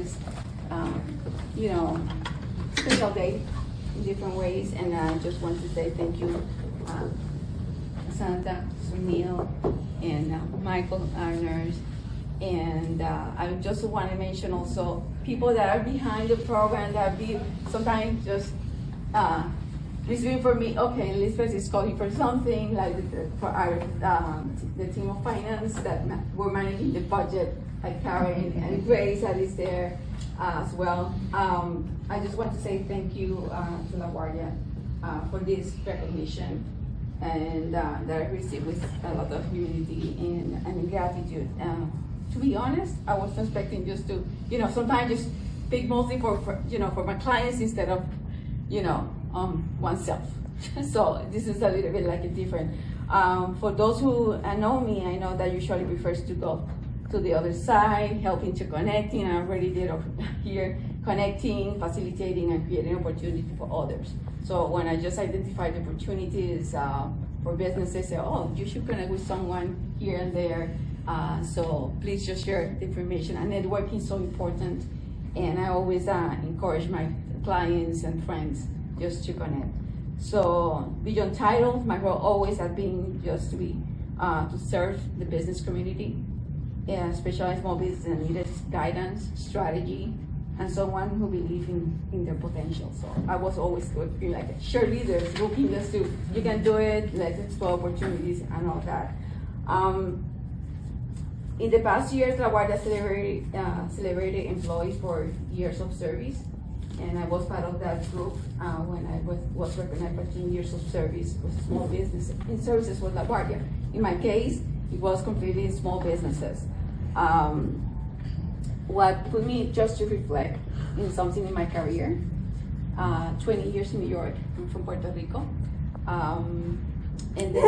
this, you know, special day in different ways. And I just want to say thank you, Santa, Sunil, and Michael Arners. And I just want to mention also people that are behind the program that be sometimes just receiving for me, okay, Elizabeth is calling for something, like for our the team of finance that we're managing the budget, like Karen and Grace that is there as well. I just want to say thank you to LaGuardia for this recognition, and that I received with a lot of humility and gratitude. To be honest, I was expecting just to, you know, sometimes just pick mostly for you know, for my clients instead of, you know, oneself. So this is a little bit like a different. For those who know me, I know that usually prefers to go to the other side, helping to connecting. I already did here, connecting, facilitating, and creating opportunity for others. So when I just identified the opportunities for businesses, say, oh, you should connect with someone here and there. So please just share the information. And networking is so important. And I always encourage my clients and friends just to connect. So beyond title, my role always has been just to be to serve the business community, especially small business and needed guidance, strategy, and someone who believes in their potential. So I was always looking like cheerleaders, looking just to, you can do it, let's explore opportunities and all that. In the past years, LaGuardia celebrated employees for years of service. And I was part of that group when I was recognized for 10 years of service with small business in services with LaGuardia. In my case, it was completely small businesses. What put me just to reflect in something in my career, 20 years in New York, I'm from Puerto Rico. And then,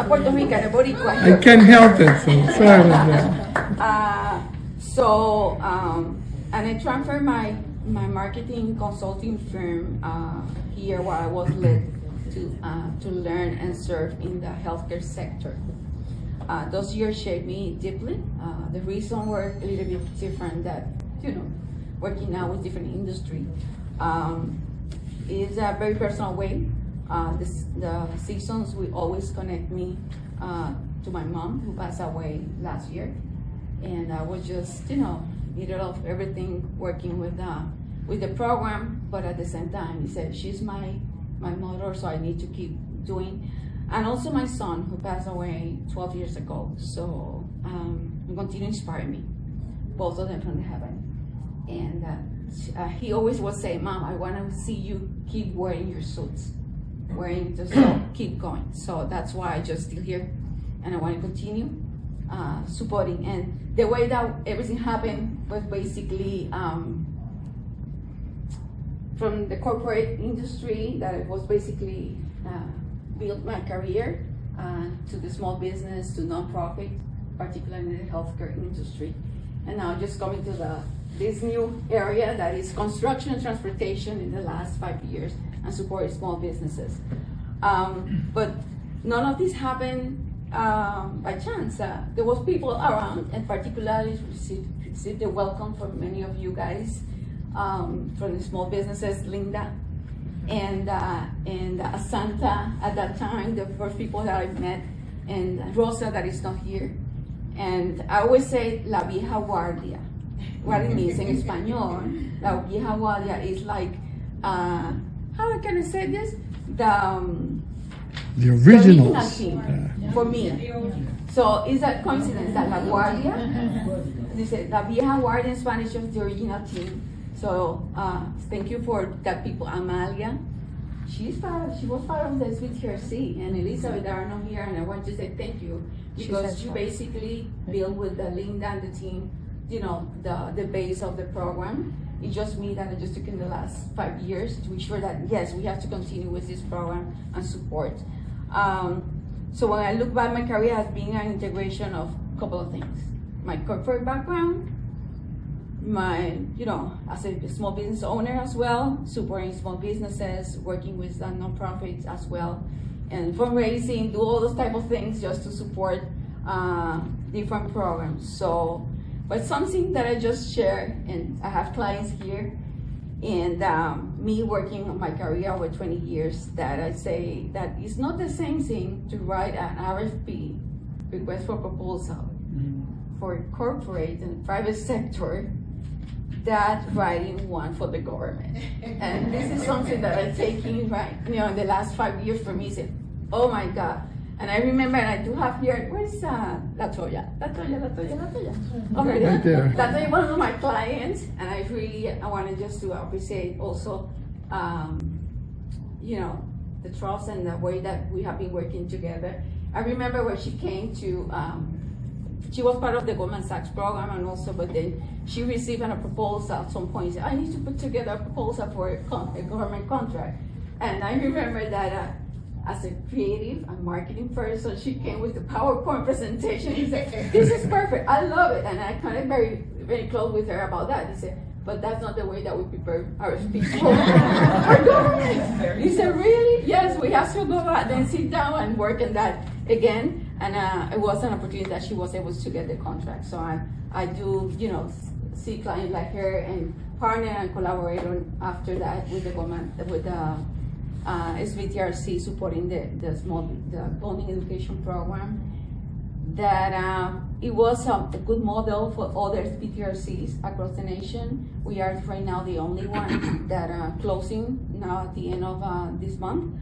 Puerto Rican, a Boricua. I can't help it, so sorry about that. And I transferred my marketing consulting firm here, where I was led to learn and serve in the healthcare sector. Those years shaped me deeply. The reason were a little bit different, that, you know, working now with different industry. It's a very personal way. The seasons will always connect me to my mom, who passed away last year. And I was just, you know, middle of everything, working with the program, but at the same time, he said, she's my mother, so I need to keep doing. And also my son, who passed away 12 years ago. So continue to inspire me, both of them from heaven. And he always would say, Mom, I want to see you keep wearing your suits, wearing the suit, keep going. So that's why I just still here, and I want to continue supporting. And the way that everything happened was basically from the corporate industry, that it was basically built my career to the small business, to nonprofit, particularly in the healthcare industry. And now just coming to this new area that is construction and transportation in the last 5 years, and support small businesses. But none of this happened by chance. There was people around, and particularly received the welcome from many of you guys from the small businesses, Linda and Santa at that time, the first people that I met, and Rosa that is not here. And I always say La Vieja Guardia. What it means in Espanol, La Vieja Guardia is like, how can I say this? The originals. The team, for me. So it's a coincidence that La Guardia, they say La Vieja Guardia in Spanish is the original team. So thank you for that people. Amalia, she was part of the Sweet TRC, and Elizabeth are not here, and I want to say thank you, because she basically built with the Linda and the team, you know, the base of the program. It's just me that I just took in the last 5 years to ensure that, yes, we have to continue with this program and support. So when I look back, my career has been an integration of a couple of things. My corporate background, my, you know, as a small business owner as well, supporting small businesses, working with nonprofits as well, and fundraising, do all those type of things just to support different programs. So, but something that I just share, and I have clients here, and me working on my career over 20 years, that I say that it's not the same thing to write an RFP, request for proposal, for corporate and private sector, that writing one for the government. And this is something that I'm taking, right, in the last 5 years for me, said, oh my God. And I remember, and I do have here, where's Latoya? Okay, Right there. Latoya, one of my clients, and I wanted just to appreciate also, the trust and the way that we have been working together. I remember when she came to, she was part of the Goldman Sachs program, and also, but then she received a proposal at some point. Said, I need to put together a proposal for a government contract. And I remember that as a creative and marketing person, she came with the PowerPoint presentation and said, this is perfect, I love it. And I kind of very, very close with her about that. He said, but that's not the way that we prepare our speech for government. He said, really? Yes, we have to go back and sit down and work on that again. And it was an opportunity that she was able to get the contract. So I do, see clients like her and partner and collaborate on after that with the government, with the SBTRC supporting the bonding education program. That it was a good model for other SBTRCs across the nation. We are right now the only one that are closing now at the end of this month.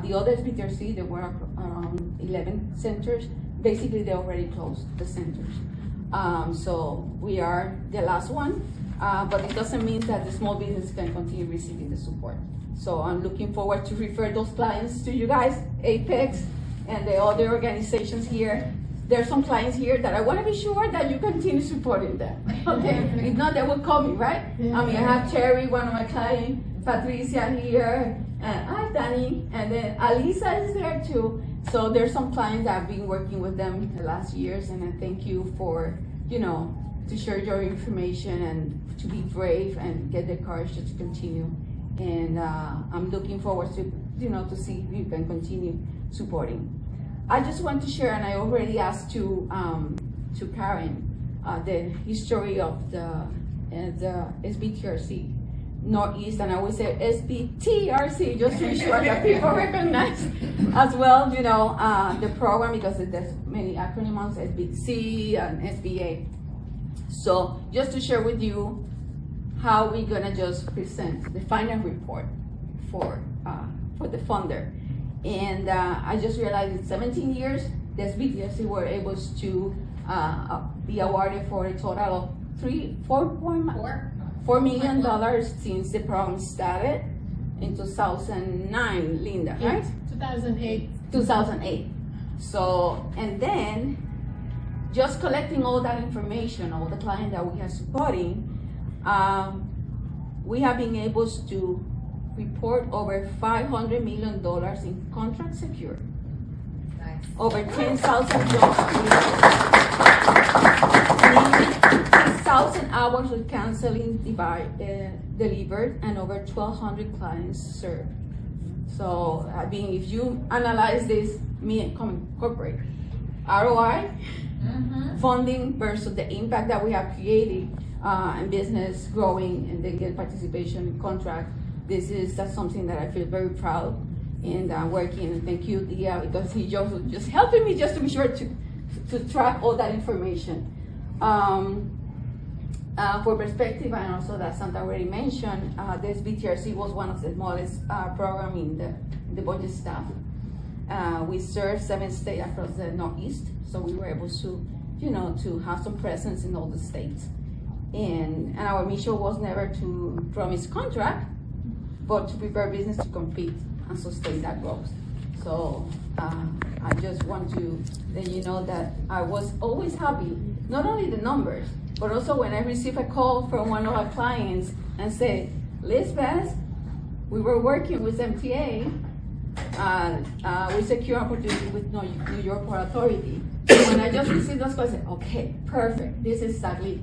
The other SBTRC, there were around 11 centers. Basically, they already closed the centers. So we are the last one, but it doesn't mean that the small business can continue receiving the support. So I'm looking forward to refer those clients to you guys, Apex, and the other organizations here. There's some clients here that I want to be sure that you continue supporting them. Okay, if not, they will call me, right? I mean, I have Cherry, one of my clients, Patricia here, and hi Danny, and then Alisa is there too. So there's some clients that I've been working with them the last years, and I thank you for, to share your information and to be brave and get the courage to continue. And I'm looking forward to, to see if you can continue supporting. I just want to share, and I already asked to Karen, the history of the SBTRC Northeast, and I would say SBTRC, just to be sure that people recognize as well, the program, because there's many acronyms, SBC and SBA. So just to share with you how we're gonna just present the final report for the funder. And I just realized in 17 years, the SBTRC were able to be awarded for a total of $4 million since the program started in 2009, Linda, right? 2008. 2008. So, and then just collecting all that information, all the clients that we are supporting, we have been able to report over $500 million in contract secured. Nice. Over 10,000 jobs, 10,000 hours of counseling delivered, and over 1,200 clients served. So, if you analyze this, corporate ROI, funding versus the impact that we have created, and business growing, and then get participation in contract. This is something that I feel very proud in working, and thank you, Dia, because he just helping me just to be sure to track all that information. For perspective, and also that Santa already mentioned, this BTRC was one of the smallest program in the budget staff. We serve 7 states across the Northeast, so we were able to, to have some presence in all the states. And our mission was never to promise contract, but to prepare business to compete and sustain that growth. So I just want to let you know that I was always happy, not only the numbers, but also when I received a call from one of our clients and said, Lisbeth, we were working with MTA, we secured opportunity with New York Port Authority. When I just received those calls, I said, okay, perfect, this is exactly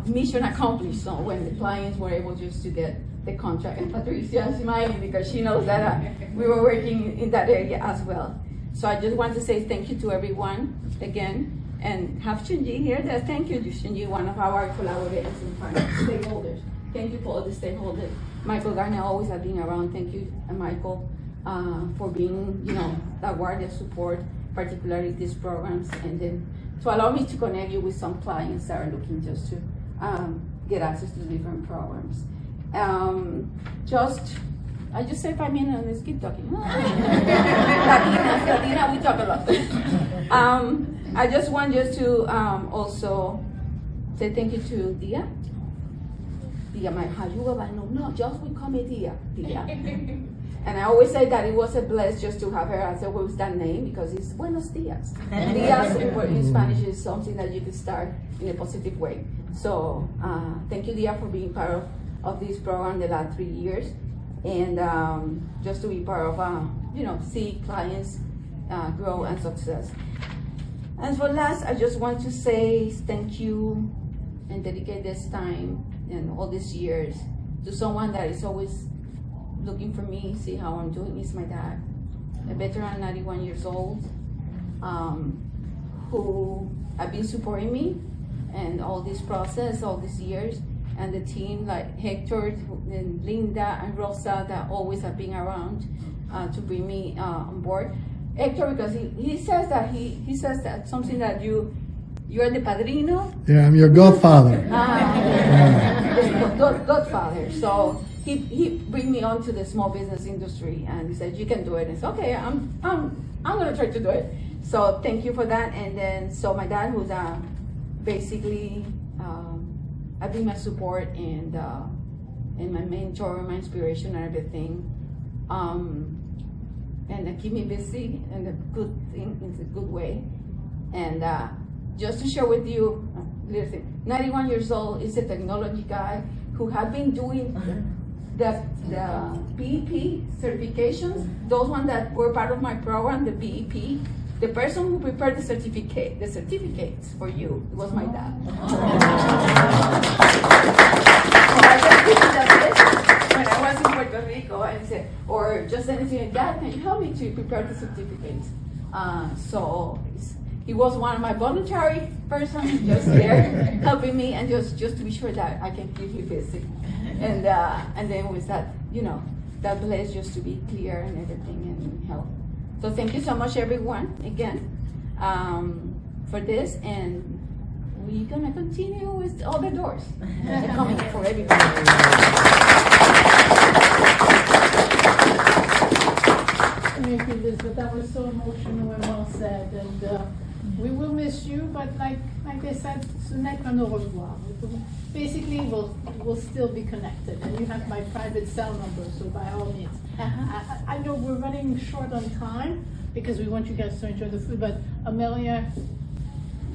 mission accomplished. So when the clients were able just to get the contract, and Patricia is smiling because she knows that we were working in that area as well. So I just want to say thank you to everyone again, And have Shunji here. Thank you, Shunji, one of our collaborators and stakeholders. Thank you for all the stakeholders. Michael Garner always has been around. Thank you, Michael, for being, the guardia support, particularly these programs, and then to allow me to connect you with some clients that are looking just to get access to different programs. I just say 5 minutes and let's keep talking. Latina, we talk a lot. I just want to also say thank you to Dia. Dia, how you go by? No, just we call me Dia. And I always say that it was a bless just to have her. I said, what was that name? Because it's Buenos Dias. Dias in Spanish is something that you can start in a positive way. So thank you, Dia, for being part of this program the last 3 years. And just to be part of, see clients grow and success. And for last, I just want to say thank you and dedicate this time and all these years to someone that is always looking for me, see how I'm doing. Is my dad, a veteran, 91 years old, who have been supporting me and all this process, all these years, and the team like Hector and Linda and Rosa that always have been around to bring me on board. Hector, because he says that he says that something that you are the padrino. Yeah, I'm your godfather. Godfather. So he bring me on to the small business industry, and he said you can do it. And I said okay, I'm gonna try to do it. So thank you for that. And then my dad, who's basically I've been my support and my mentor, my inspiration, and everything. And keep me busy in a good thing, in a good way. And just to share with you, listen, 91 years old is a technology guy who have been doing the BEP certifications, those ones that were part of my program, the BEP. The person who prepared the certificates for you was my dad. When I was in Puerto Rico, and said, or just anything, Dad, can you help me to prepare the certificates? So he was one of my voluntary persons just there helping me, and just to be sure that I can keep you busy. And then with that, that place just to be clear and everything and help. So thank you so much, everyone, again, for this, and we're gonna continue with all the doors coming for everybody. Thank you, Elizabeth. That was so emotional and well said. And we will miss you, but like I said, ce n'est qu'un au revoir. Basically, we'll still be connected. And you have my private cell number, so by all means. I know we're running short on time because we want you guys to enjoy the food, but Amelia,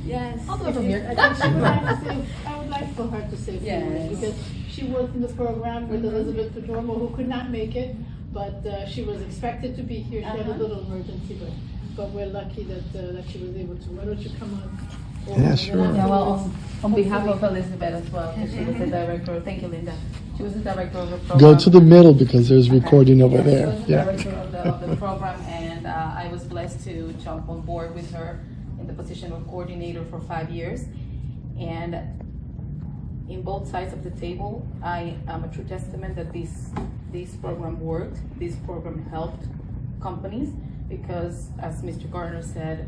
Yes. I think she would like to say, I would like for her to say a few Yes. words because she worked in the program with Elizabeth Pedromo, who could not make it, but she was expected to be here. She had a little emergency, but we're lucky that she was able to. Why don't you come on? Yeah, sure. Yeah, well, on behalf of Elizabeth as well, because she was the director. Thank you, Linda. She was the director of the program. Go to the middle because there's recording over She there. was the Yeah. director of the program, and I was blessed to jump on board with her in the position of coordinator for 5 years. And in both sides of the table, I am a true testament that this program worked. This program helped companies because, as Mr. Garner said,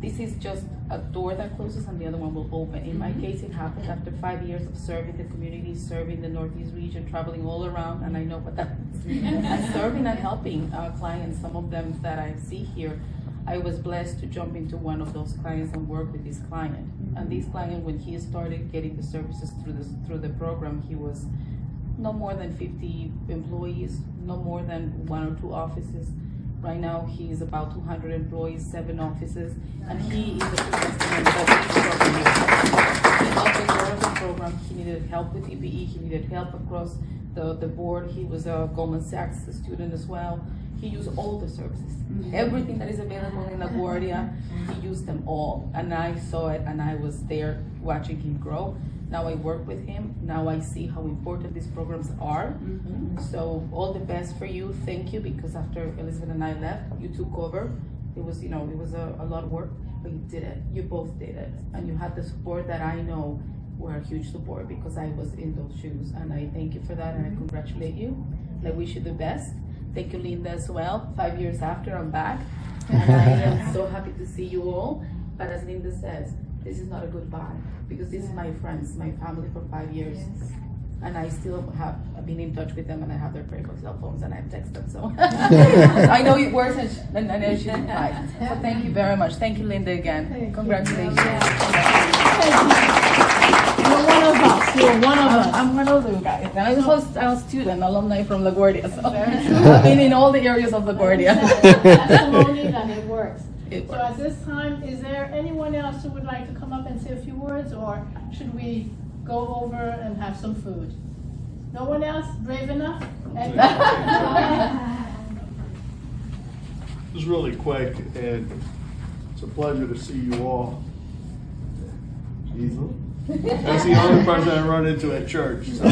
this is just a door that closes and the other one will open. In my case, it happened after 5 years of serving the community, serving the Northeast region, traveling all around, and I know what that means. And serving and helping clients, some of them that I see here. I was blessed to jump into one of those clients and work with this client. And this client, when he started getting the services through the program, he was no more than 50 employees, no more than 1 or 2 offices. Right now, he's about 200 employees, 7 offices, and he is a testament that this program he helped the board of the program. He needed help with EPE. He needed help across the board. He was a Goldman Sachs student as well. He used all the services. Everything that is available in LaGuardia, he used them all. And I saw it, and I was there watching him grow. Now I work with him. Now I see how important these programs are. So all the best for you. Thank you, because after Elizabeth and I left, you took over. It was, it was a lot of work. but you did it. You both did it, and you had the support that I know were a huge support because I was in those shoes, and I thank you for that, and I congratulate you. I wish you the best. Thank you, Linda, as well. 5 years after, I'm back, and I am so happy to see you all. But as Linda says, this is not a goodbye, because this is my friends, my family for 5 years. And I still have been in touch with them, and I have their personal cell phones, and I text them, so. I know it works, and I know she replied. So thank you very much. Thank you, Linda, again. Congratulations. You're one of us. You're one of us. I'm one of them guys. And I'm a student, alumni from LaGuardia, so I've been in all the areas of LaGuardia. Testimony that it works. It So at this time, is there anyone else who would like to come up and say a few words, or should we go over and have some food? No one else brave enough? Just really quick, and it's a pleasure to see you all. Jesus. That's the only person I run into at church. So,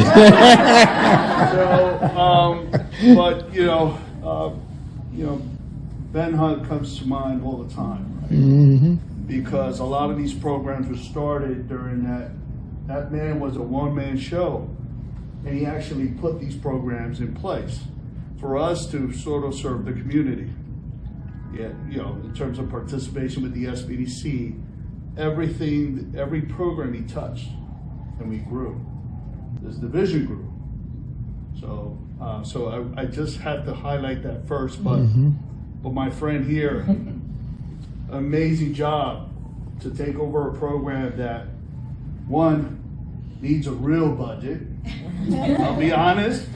but Ben Hunt comes to mind all the time, right? Because a lot of these programs were started during that man was a one-man show, and he actually put these programs in place for us to sort of serve the community. Yeah, in terms of participation with the SBDC, every program he touched, and we grew. This division grew. So I just had to highlight that first, but my friend here, amazing job to take over a program that, one, needs a real budget. I'll be honest,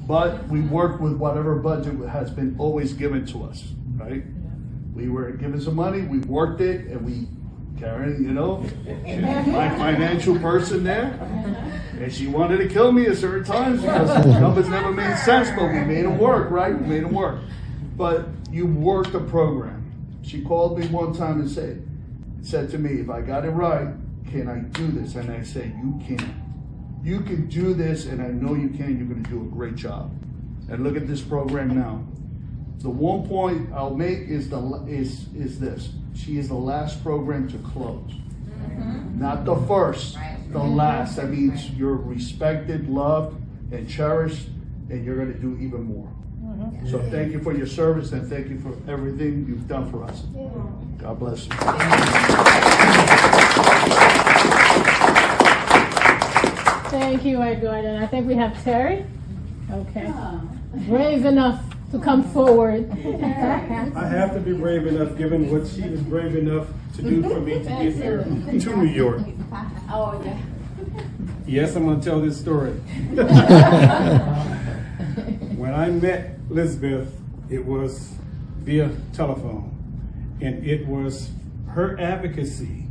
but we work with whatever budget has been always given to us, right? We were given some money, we worked it, and we, Karen, my financial person there, and she wanted to kill me at certain times because the numbers never made sense, but we made them work, right? We made them work. But you worked the program. She called me one time and said to me, if I got it right, can I do this? And I said, you can. You can do this, and I know you can. You're going to do a great job. And look at this program now. The one point I'll make is this. She is the last program to close. Not the first, the last. That means you're respected, loved, and cherished, and you're going to do even more. So thank you for your service, and thank you for everything you've done for us. God bless you. Thank you, Edward. And I think we have Terry. Okay. Brave enough to come forward. I have to be brave enough, given what she was brave enough to do for me to get here to New York. Oh, yeah. Yes, I'm going to tell this story. When I met Elizabeth, it was via telephone, and it was her advocacy.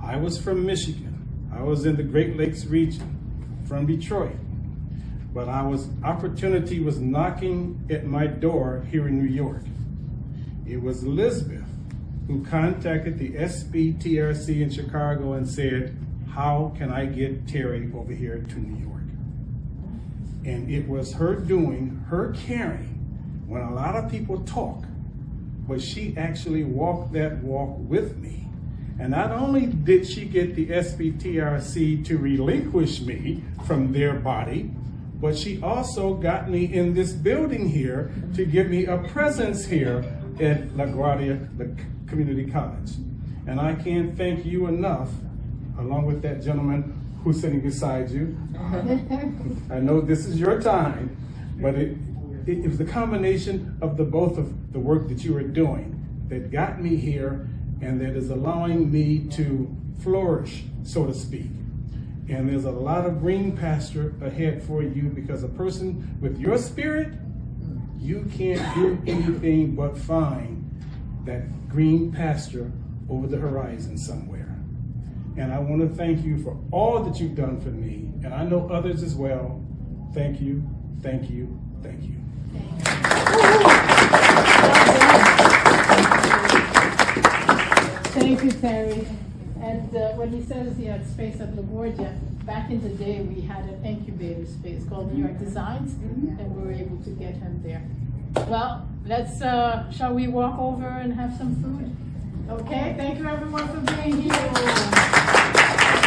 I was from Michigan. I was in the Great Lakes region, from Detroit. But opportunity was knocking at my door here in New York. It was Elizabeth who contacted the SBTRC in Chicago and said, how can I get Terry over here to New York? And it was her doing, her caring, when a lot of people talk, but she actually walked that walk with me. And not only did she get the SBTRC to relinquish me from their body, but she also got me in this building here to give me a presence here at LaGuardia, the Community College. And I can't thank you enough, along with that gentleman who's sitting beside you. I know this is your time, but it was the combination of the both of the work that you are doing that got me here and that is allowing me to flourish, so to speak. And there's a lot of green pasture ahead for you, because a person with your spirit, you can't do anything but find that green pasture over the horizon somewhere. And I want to thank you for all that you've done for me, and I know others as well. Thank you, thank you, thank you. Thank you, Terry. And when he says he had space at LaGuardia, back in the day we had an incubator space called New York Designs, and we were able to get him there. Well, let's, shall we walk over and have some food? Okay, thank you everyone for being here.